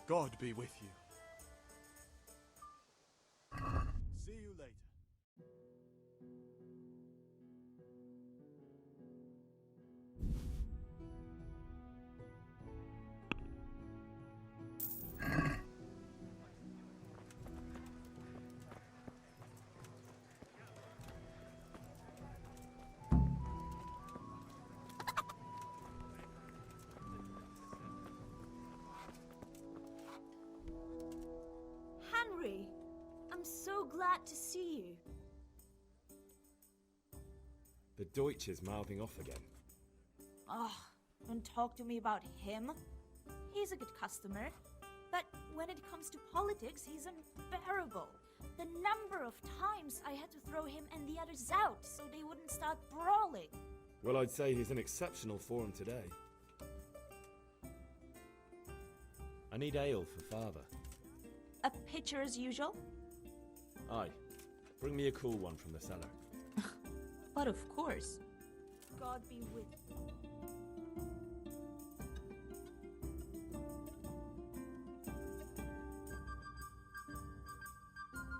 God be with you. See you later. Henry, I'm so glad to see you. The Deutsch is mouthing off again. Oh, don't talk to me about him. He's a good customer. But when it comes to politics, he's unbearable. The number of times I had to throw him and the others out so they wouldn't start brawling. Well, I'd say he's in exceptional form today. I need ale for father. A pitcher as usual? Aye. Bring me a cool one from the cellar. But of course. God be with you.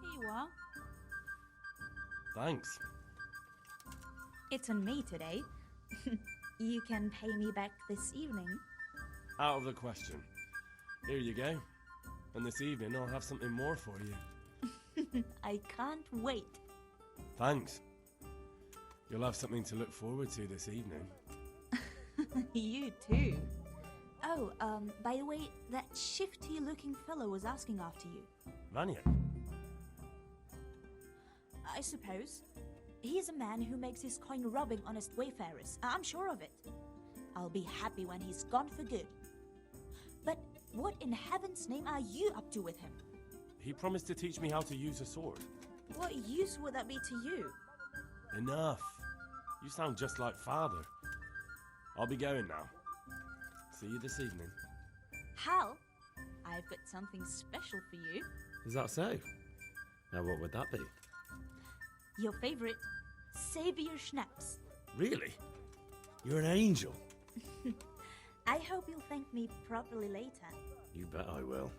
Here you are. Thanks. It's on me today. You can pay me back this evening. Out of the question. Here you go. And this evening I'll have something more for you. I can't wait. Thanks. You'll have something to look forward to this evening. You too. Oh, by the way, that shifty-looking fellow was asking after you. Vanya? I suppose. He's a man who makes his coin robbing honest wayfarers. I'm sure of it. I'll be happy when he's gone for good. But what in heaven's name are you up to with him? He promised to teach me how to use a sword. What use would that be to you? Enough. You sound just like father. I'll be going now. See you this evening. Hal, I've got something special for you. Is that so? Now what would that be? Your favorite, Savior Schnapps. Really? You're an angel. I hope you'll thank me properly later. You bet I will.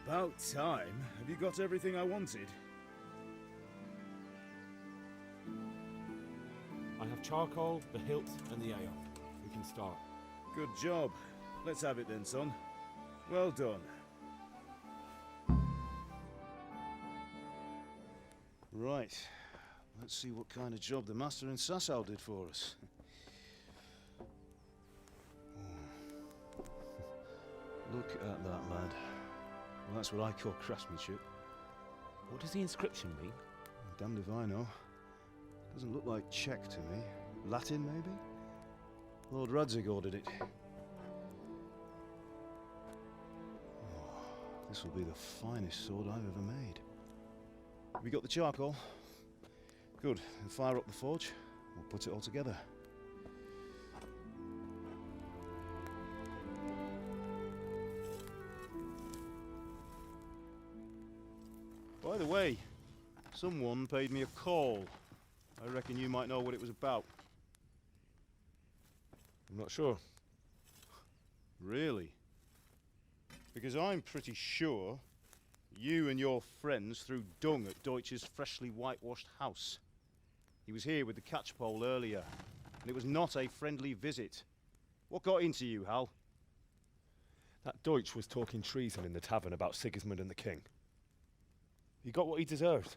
About time. Have you got everything I wanted? I have charcoal, the hilt, and the ale. We can start. Good job. Let's have it then, son. Well done. Right. Let's see what kind of job the master in Sasau did for us. Look at that, lad. Well, that's what I call craftsmanship. What does the inscription mean? Damned if I know. Doesn't look like Czech to me. Latin, maybe? Lord Radzig ordered it. Oh, this will be the finest sword I've ever made. Have you got the charcoal? Good. Then fire up the forge. We'll put it all together. By the way, someone paid me a call. I reckon you might know what it was about. I'm not sure. Really? Because I'm pretty sure you and your friends threw dung at Deutsch's freshly whitewashed house. He was here with the catchpole earlier, and it was not a friendly visit. What got into you, Hal? That Deutsch was talking treason in the tavern about Sigismund and the king. He got what he deserved.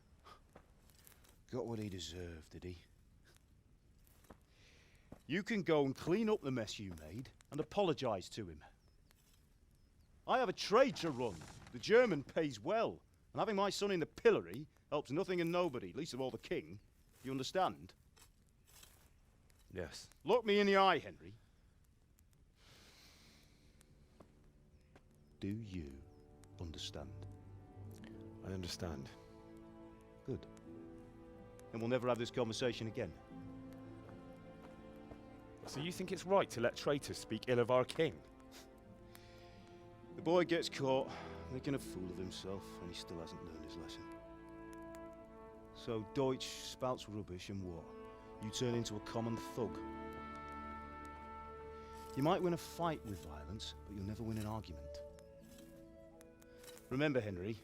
Got what he deserved, did he? You can go and clean up the mess you made and apologise to him. I have a trade to run. The German pays well. And having my son in the pillory helps nothing and nobody, least of all the king. You understand? Yes. Look me in the eye, Henry. Do you understand? I understand. Good. Then we'll never have this conversation again. So you think it's right to let traitors speak ill of our king? The boy gets caught making a fool of himself, and he still hasn't learned his lesson. So Deutsch spouts rubbish, and what? You turn into a common thug. You might win a fight with violence, but you'll never win an argument. Remember, Henry,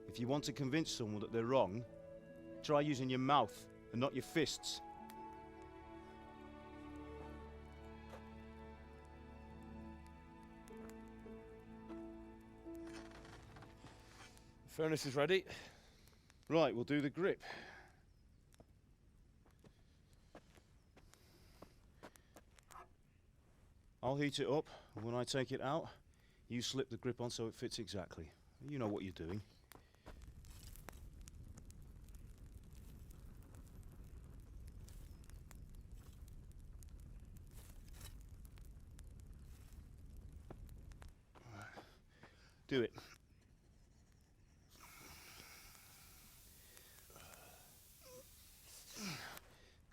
if you want to convince someone that they're wrong, try using your mouth and not your fists. The furnace is ready. Right, we'll do the grip. I'll heat it up, and when I take it out, you slip the grip on so it fits exactly. You know what you're doing. Do it.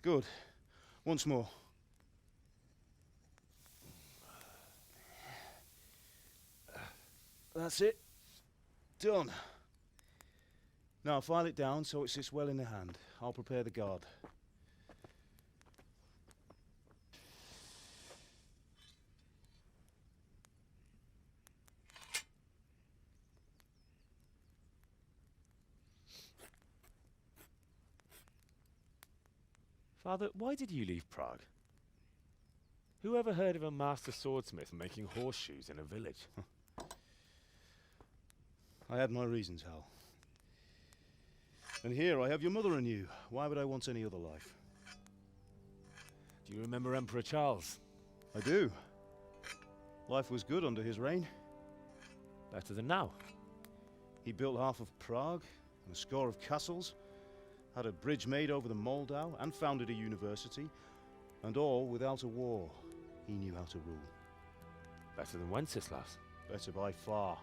Good. Once more. That's it. Done. Now file it down so it sits well in the hand. I'll prepare the guard. Father, why did you leave Prague? Who ever heard of a master swordsmith making horseshoes in a village? I had my reasons, Hal. And here I have your mother and you. Why would I want any other life? Do you remember Emperor Charles? I do. Life was good under his reign. Better than now. He built half of Prague and a score of castles, had a bridge made over the Moldau, and founded a university, and all without a war. He knew how to rule. Better than Wenceslas. Better by far.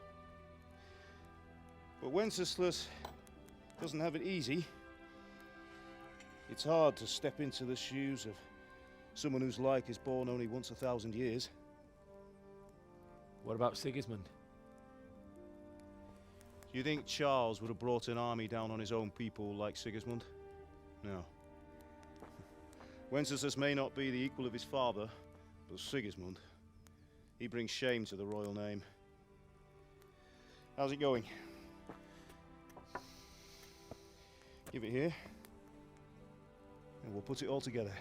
But Wenceslas doesn't have it easy. It's hard to step into the shoes of someone whose like is born only once 1,000 years. What about Sigismund? Do you think Charles would have brought an army down on his own people like Sigismund? No. Wenceslas may not be the equal of his father, but Sigismund, he brings shame to the royal name. How's it going? Give it here, and we'll put it all together.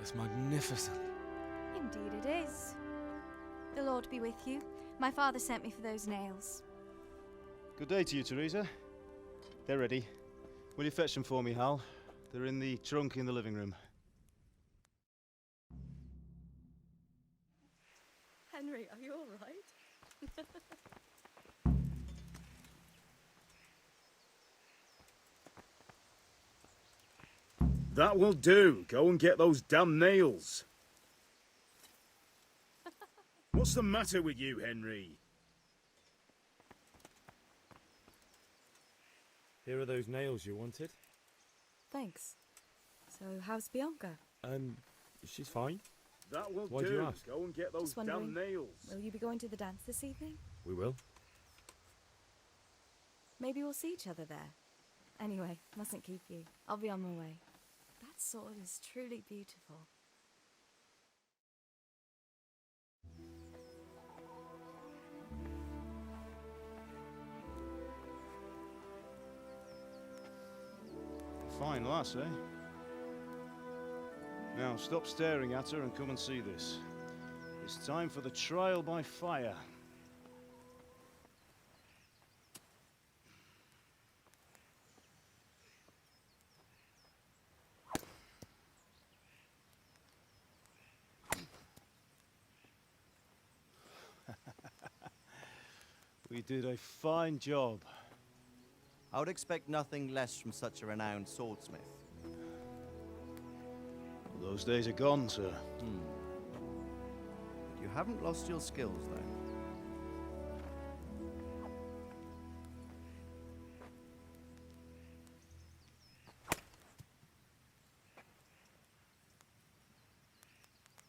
It's magnificent. Indeed it is. The Lord be with you. My father sent me for those nails. Good day to you, Teresa. They're ready. Will you fetch them for me, Hal? They're in the trunk in the living room. Henry, are you all right? That will do. Go and get those damn nails. What's the matter with you, Henry? Here are those nails you wanted. Thanks. So, how's Bianca? She's fine. That will Why'd do. you ask? Go and get those Just wondering, damn nails. will you be going to the dance this evening? We will. Maybe we'll see each other there. Anyway, mustn't keep you. I'll be on my way. That sword is truly beautiful. Fine lass, eh? Now, stop staring at her and come and see this. It's time for the trial by fire. We did a fine job. I would expect nothing less from such a renowned swordsmith. Well, those days are gone, sir. You haven't lost your skills, though.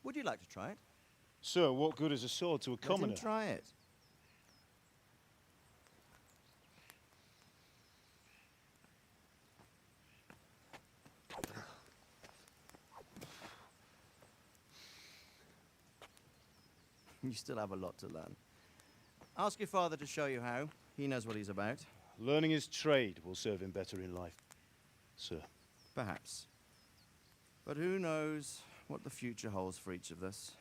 Would you like to try it? Sir, what good is a sword to a commoner? Let him try it. You still have a lot to learn. Ask your father to show you how. He knows what he's about. Learning his trade will serve him better in life, sir. Perhaps. But who knows what the future holds for each of us.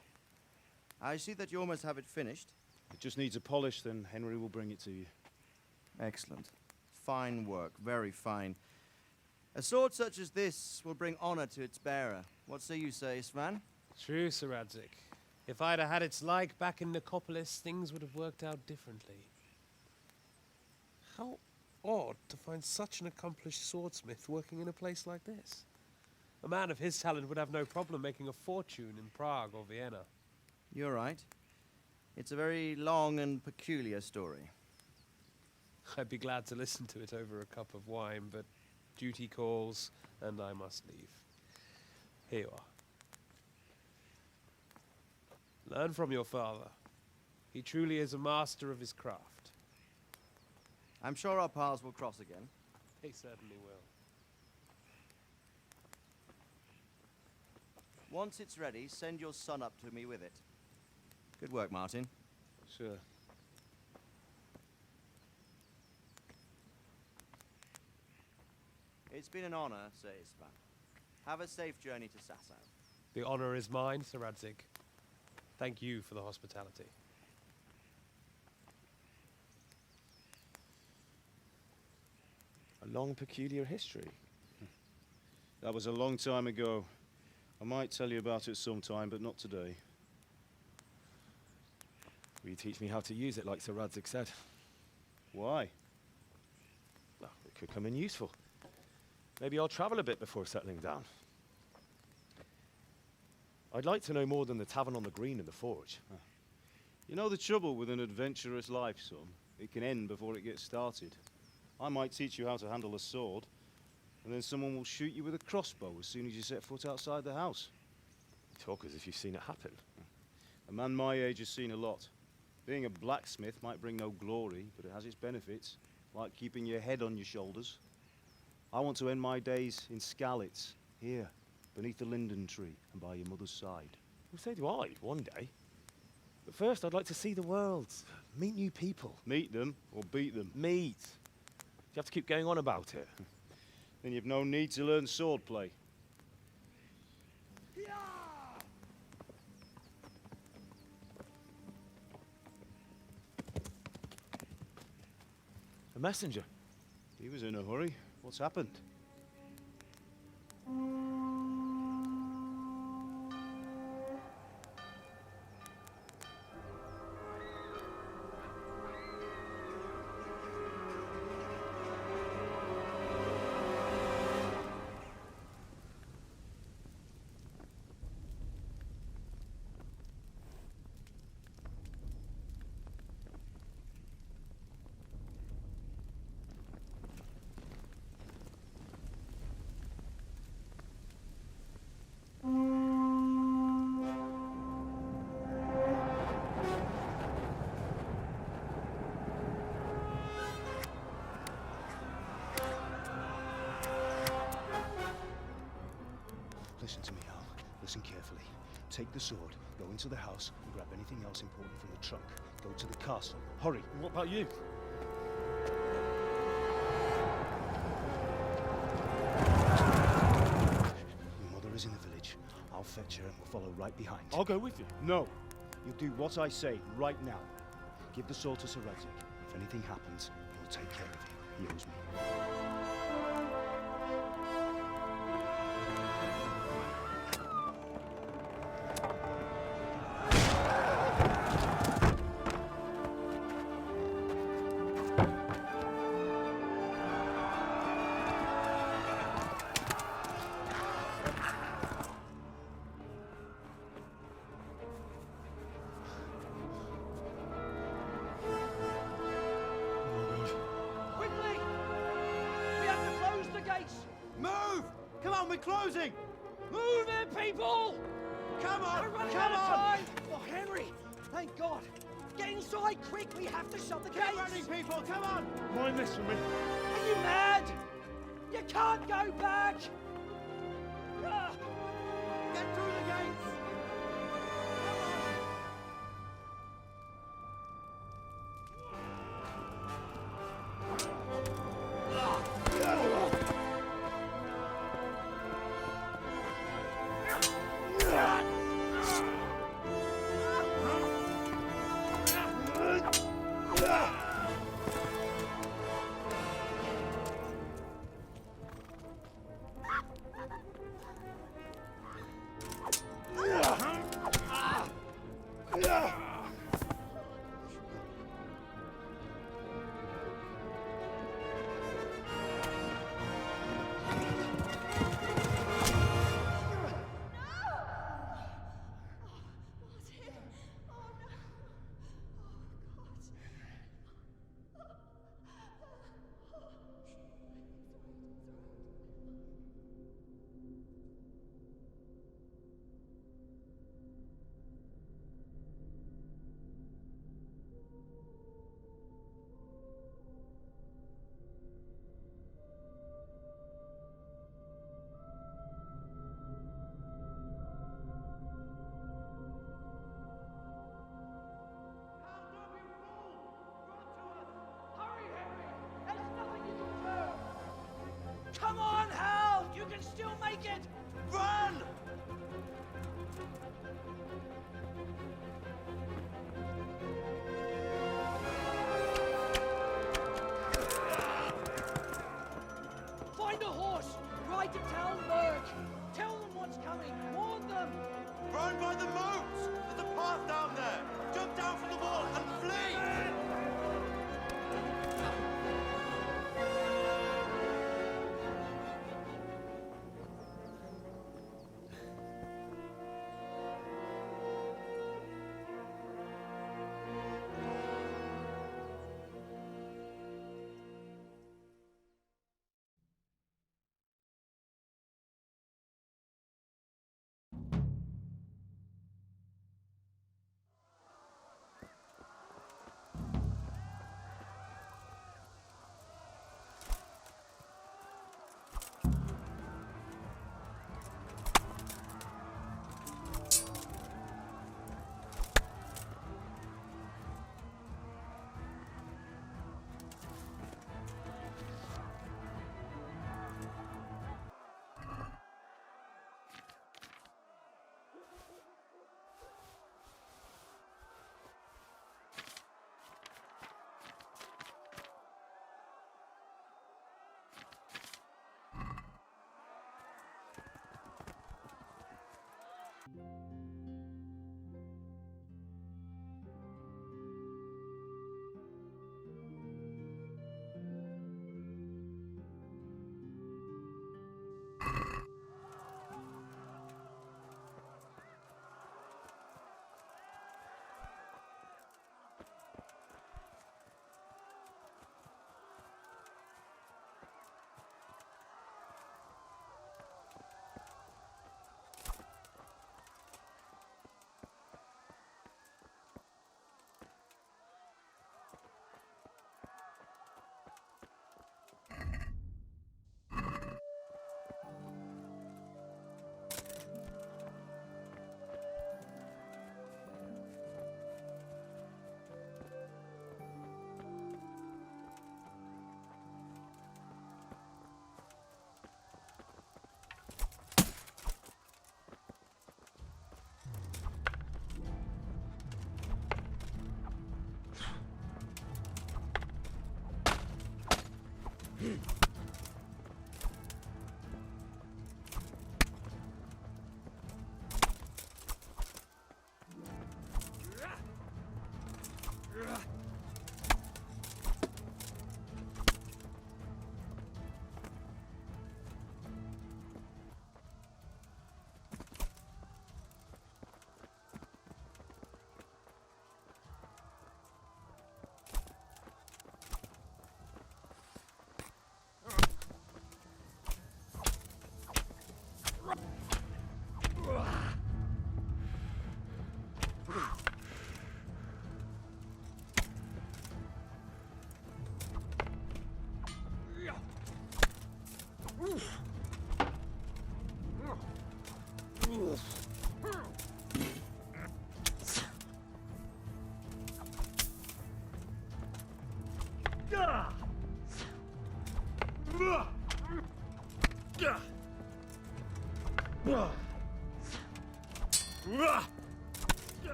I see that you almost have it finished. It just needs a polish, then Henry will bring it to you. Excellent. Fine work, very fine. A sword such as this will bring honor to its bearer. What say you, Svan? True, Sir Radzig. If I'd have had its like back in Nicopolis, things would have worked out differently. How odd to find such an accomplished swordsmith working in a place like this. A man of his talent would have no problem making a fortune in Prague or Vienna. You're right. It's a very long and peculiar story. I'd be glad to listen to it over a cup of wine, but duty calls, and I must leave. Here you are. Learn from your father. He truly is a master of his craft. I'm sure our paths will cross again. They certainly will. Once it's ready, send your son up to me with it. Good work, Martin. Sir. It's been an honor, Sir Isvan. Have a safe journey to Sasau. The honor is mine, Sir Radzig. Thank you for the hospitality. A long, peculiar history. That was a long time ago. I might tell you about it sometime, but not today. Will you teach me how to use it, like Sir Radzig said? Why? Well, it could come in useful. Maybe I'll travel a bit before settling down. I'd like to know more than the tavern on the green and the forge. You know the trouble with an adventurous life, son? It can end before it gets started. I might teach you how to handle a sword, and then someone will shoot you with a crossbow as soon as you set foot outside the house. You talk as if you've seen it happen. A man my age has seen a lot. Being a blacksmith might bring no glory, but it has its benefits, like keeping your head on your shoulders. I want to end my days in Skalitz, here, beneath the linden tree and by your mother's side. Well, so do I, one day. But first, I'd like to see the world, meet new people. Meet them or beat them. Meet. You have to keep going on about it. Then you've no need to learn swordplay. A messenger. He was in a hurry. What's happened? Listen to me, Hal. Listen carefully. Take the sword, go into the house, and grab anything else important from the trunk. Go to the castle. Hurry. What about you? Your mother is in the village. I'll will follow right behind. I'll go with you. No. You'll do what I say right now. Give the sword to Heretic. If anything happens, he'll take care of you. He owes me. Quickly! We have to close the gates! Move! Come on, we're closing! Move it, people! Come on! We're running Come out of on! time! Oh, Henry! Thank God! Get inside, quick! We have to shut the Get gates! running, people! Come on! Mind this for me. Are you mad? You can't go back! Ah! Get through the gates!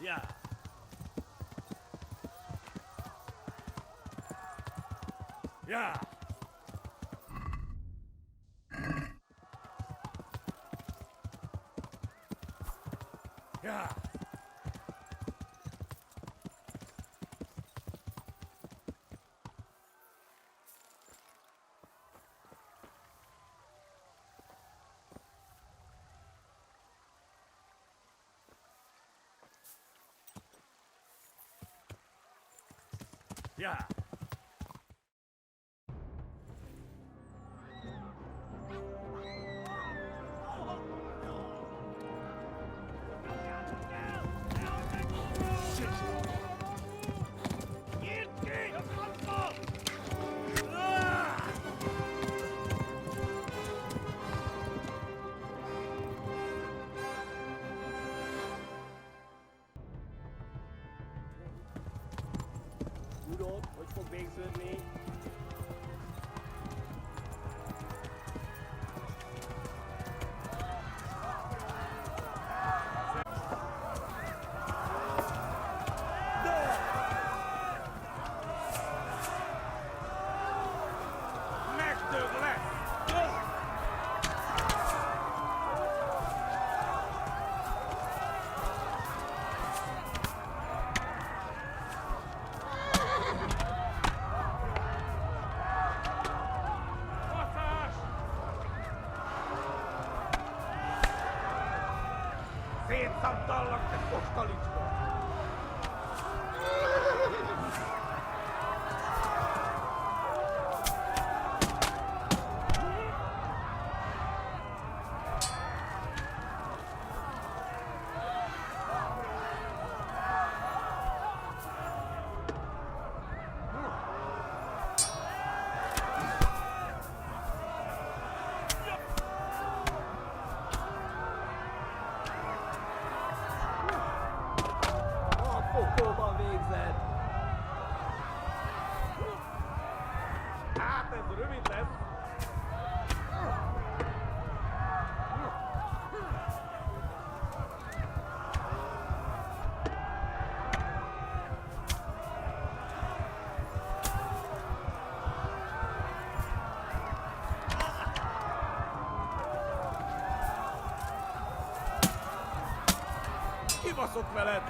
Yeah. Yeah. Yeah. Yeah. Rudolf, hogy fog végződni? Szétszabdallak, te kostalicska! A pokóban végzed! Hát ez rövid lesz! Kibaszott veled!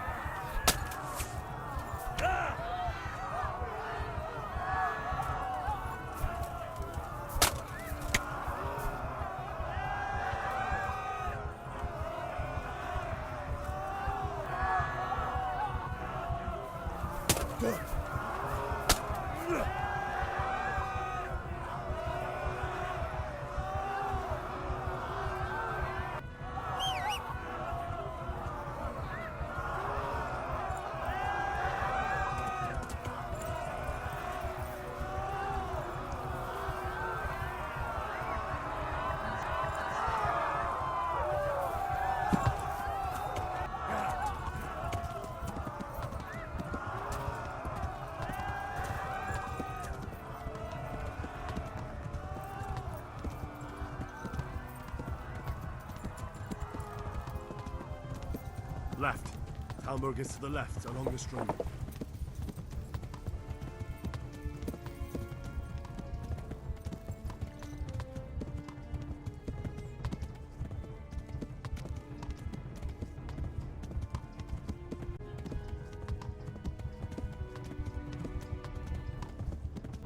Left. Talmberg is to the left, along the stream.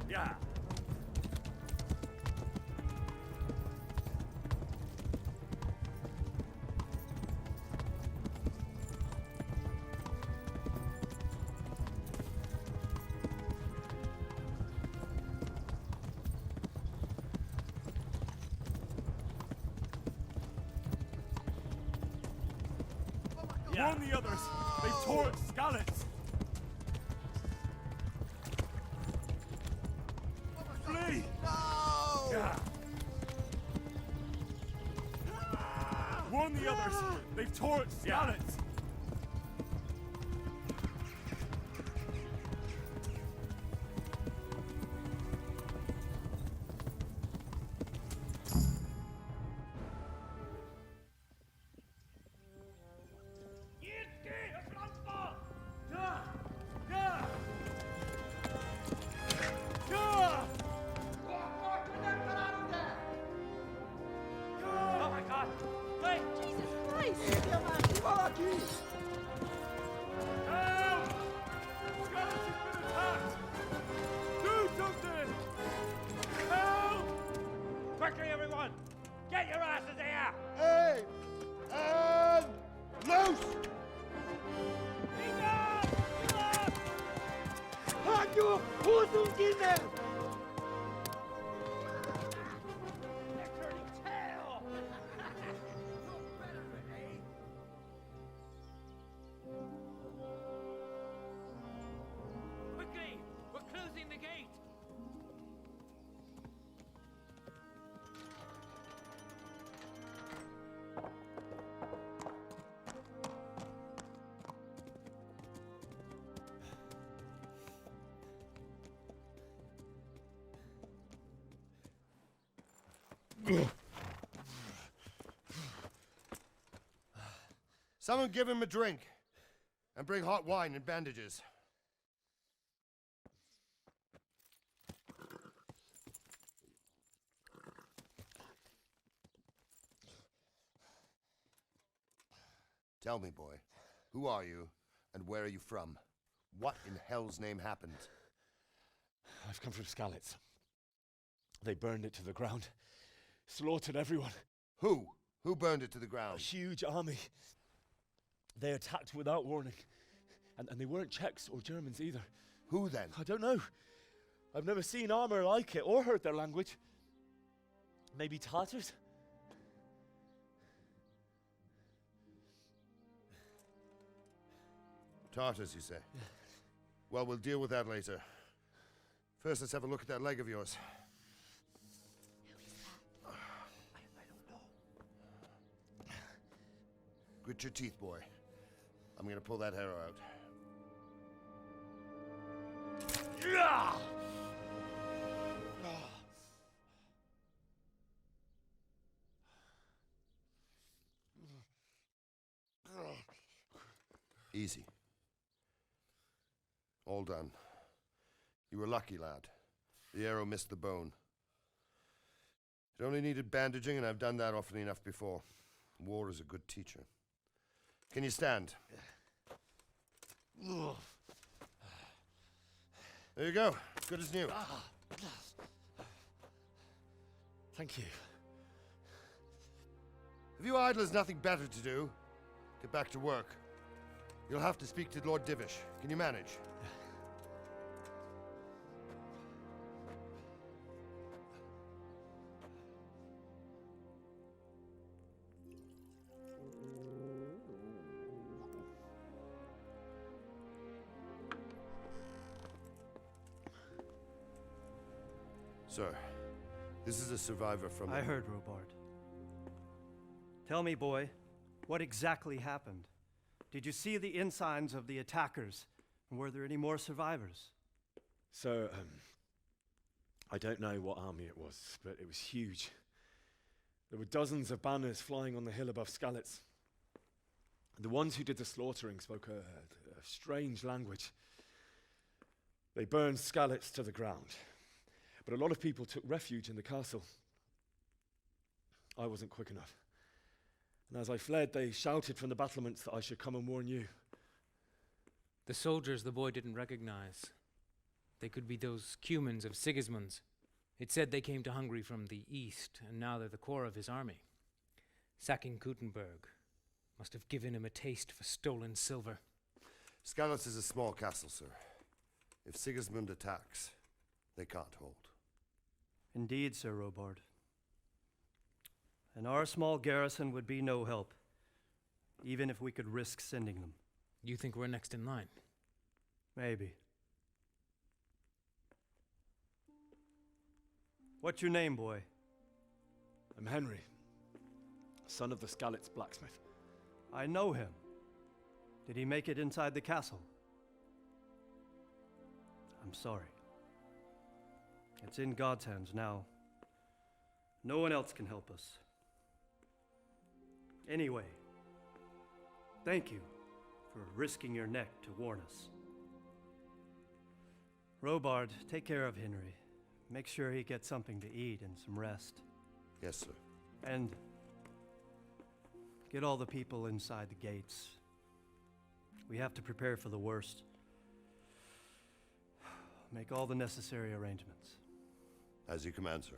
Yeah. Warn the others! They've torched Skalitz! Flee! Yeah. Warn the others! They've torched Skalitz! your Hosen Kinder! They're turning tail! Quickly! We're closing the gate! Someone give him a drink. And bring hot wine and bandages. Tell me, boy, who are you and where are you from? What in hell's name happened? I've come from Skalitz. They burned it to the ground. Slaughtered everyone. Who? Who burned it to the A ground? huge army. They attacked without warning. And they weren't Czechs or Germans either. Who then? I don't know. I've never seen armor like it or heard their language. Maybe Tatars? Tartars, you say? Well, we'll deal with that later. First, let's have a look at that leg of yours. Grit your teeth, boy. I'm gonna pull that arrow out. Easy. All done. You were lucky, lad. The arrow missed the bone. It only needed bandaging, and I've done that often enough before. War is a good teacher. Can you stand? There you go. Good as new. Thank you. If you idlers nothing better to do, get back to work. You'll have to speak to Lord Divish. Can you manage? Sir, this is a survivor from... I heard, Robard. Tell me, boy, what exactly happened? Did you see the ensigns of the attackers? And were there any more survivors? So, I don't know what army it was, but it was huge. There were dozens of banners flying on the hill above Skalitz. The ones who did the slaughtering spoke a strange language. They burned Skalitz to the ground. But a lot of people took refuge in the castle. I wasn't quick enough. And as I fled, they shouted from the battlements that I should come and warn you. The soldiers the boy didn't recognize. They could be those Cumans of Sigismund's. It said they came to Hungary from the east, and now they're the core of his army. Sacking Gutenberg must have given him a taste for stolen silver. Skalitz is a small castle, sir. If Sigismund attacks, they can't hold. Indeed, Sir Robard. And our small garrison would be no help, even if we could risk sending them. You think we're next in line? Maybe. What's your name, boy? I'm Henry, son of the Skalitz blacksmith. I know him. Did he make it inside the castle? I'm sorry. It's in God's hands now. No one else can help us. Anyway, thank you for risking your neck to warn us. Robard, take care of Henry. Make sure he gets something to eat and some rest. Yes, sir. And get all the people inside the gates. We have to prepare for the worst. Make all the necessary arrangements. As you command, sir.